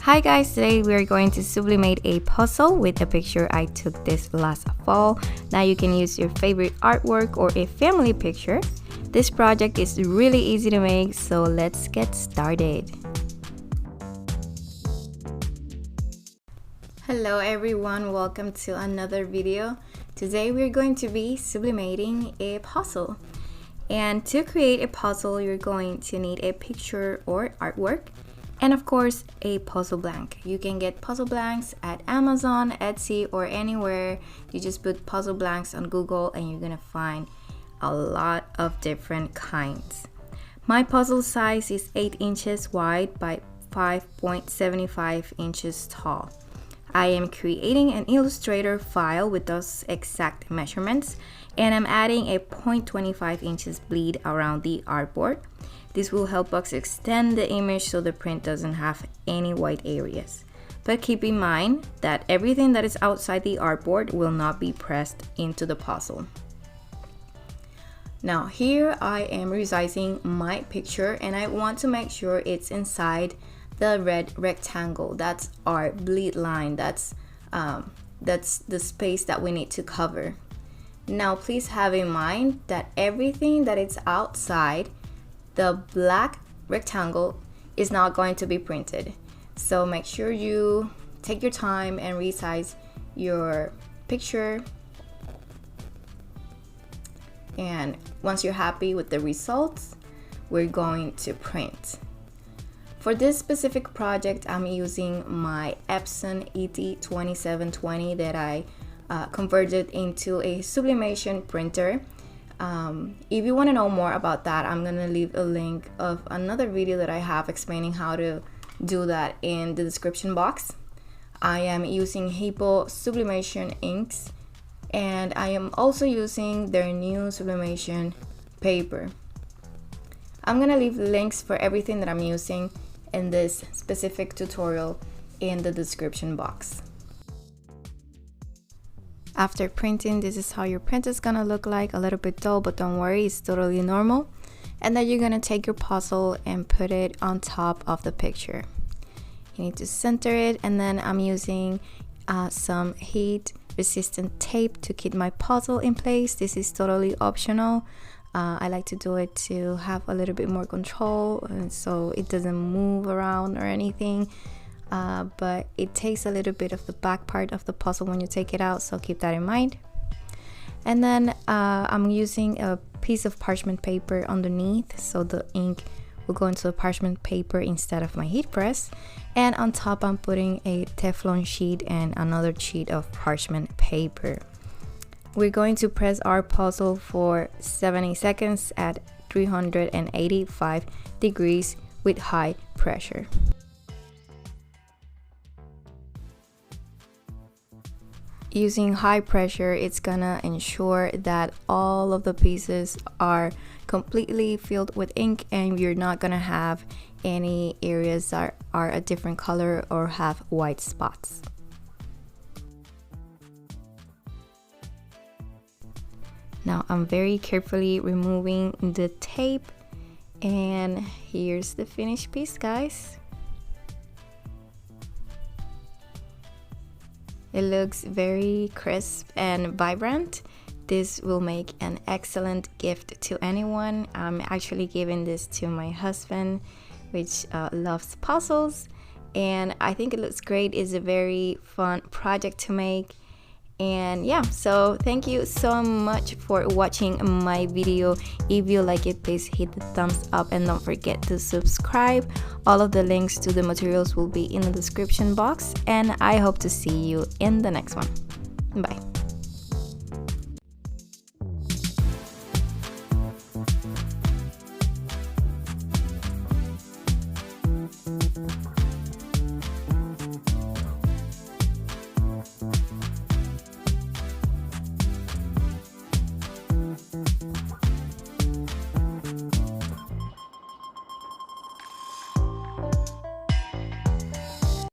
Hi guys, today we are going to sublimate a puzzle with a picture I took this last fall. Now you can use your favorite artwork or a family picture. This project is really easy to make, so let's get started. Hello everyone, welcome to another video. Today we're going to be sublimating a puzzle. And to create a puzzle, you're going to need a picture or artwork. And of course, a puzzle blank. You can get puzzle blanks at Amazon, Etsy, or anywhere. You just put puzzle blanks on Google and you're gonna find a lot of different kinds. My puzzle size is 8 inches wide by 5.75 inches tall. I am creating an Illustrator file with those exact measurements, and I'm adding a 0.25 inches bleed around the artboard. This will help us extend the image so the print doesn't have any white areas. But keep in mind that everything that is outside the artboard will not be pressed into the puzzle. Now here I am resizing my picture and I want to make sure it's inside the red rectangle. That's our bleed line. That's the space that we need to cover. Now please have in mind that everything that is outside the black rectangle is not going to be printed. So make sure you take your time and resize your picture. And once you're happy with the results, we're going to print. For this specific project, I'm using my Epson ET2720 that I converted into a sublimation printer. If you want to know more about that, I'm gonna leave a link of another video that I have explaining how to do that in the description box. I am using Hippo sublimation inks, and I am also using their new sublimation paper. I'm gonna leave links for everything that I'm using in this specific tutorial in the description box. After printing, this is how your print is gonna look like. A little bit dull, but don't worry, it's totally normal. And then you're gonna take your puzzle and put it on top of the picture. You need to center it, and then I'm using some heat resistant tape to keep my puzzle in place. This is totally optional. I like to do it to have a little bit more control and so it doesn't move around or anything. But it takes a little bit of the back part of the puzzle when you take it out, so keep that in mind. And then I'm using a piece of parchment paper underneath, so the ink will go into the parchment paper instead of my heat press. And on top I'm putting a Teflon sheet and another sheet of parchment paper. We're going to press our puzzle for 70 seconds at 385 degrees with high pressure. Using high pressure, it's gonna ensure that all of the pieces are completely filled with ink and you're not gonna have any areas that are a different color or have white spots. Now I'm very carefully removing the tape, and here's the finished piece, guys. It looks very crisp and vibrant. This will make an excellent gift to anyone. I'm actually giving this to my husband, which loves puzzles, and I think it looks great. It's a very fun project to make. And yeah, so thank you so much for watching my video. If you like it, please hit the thumbs up and don't forget to subscribe. All of the links to the materials will be in the description box, and I hope to see you in the next one. Bye.